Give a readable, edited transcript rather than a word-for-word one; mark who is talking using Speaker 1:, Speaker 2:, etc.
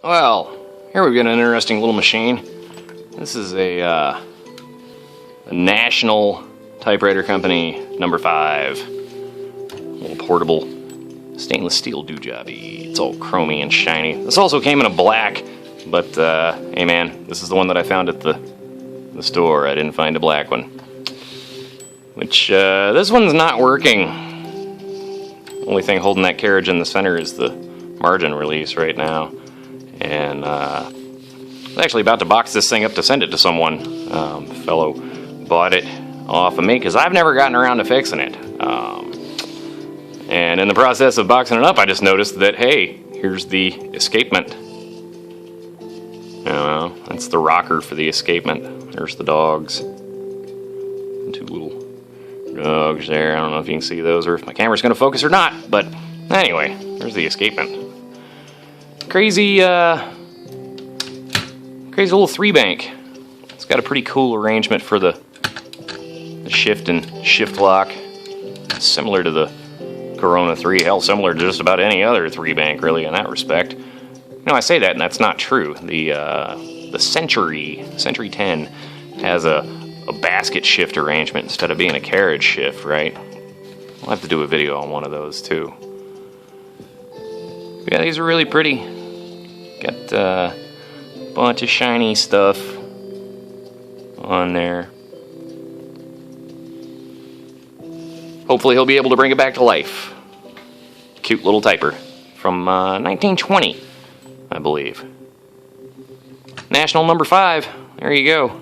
Speaker 1: Well, here we've got an interesting little machine. This is a National Typewriter Company number 5. Little portable stainless steel doojobby. It's all chromy and shiny. This also came in a black, but hey man, this is the one that I found at the store. I didn't find a black one. Which, this one's not working. Only thing holding that carriage in the center is the margin release right now. And I'm actually about to box this thing up to send it to someone. The fellow bought it off of me because I've never gotten around to fixing it. And in the process of boxing it up, I just noticed that, hey, here's the escapement. That's the rocker for the escapement. There's the dogs. 2 little dogs there. I don't know if you can see those or if my camera's going to focus or not. But anyway, there's the escapement. Crazy little 3-bank. It's got a pretty cool arrangement for the shift and shift lock. Similar to the Corona 3. Hell, similar to just about any other 3-bank, really, in that respect. I say that, and that's not true. The Century 10 has a basket shift arrangement instead of being a carriage shift, right? I'll have to do a video on one of those, too. Yeah, these are really pretty. Got a bunch of shiny stuff on there. Hopefully he'll be able to bring it back to life. Cute little typer from 1920, I believe. National number 5. There you go.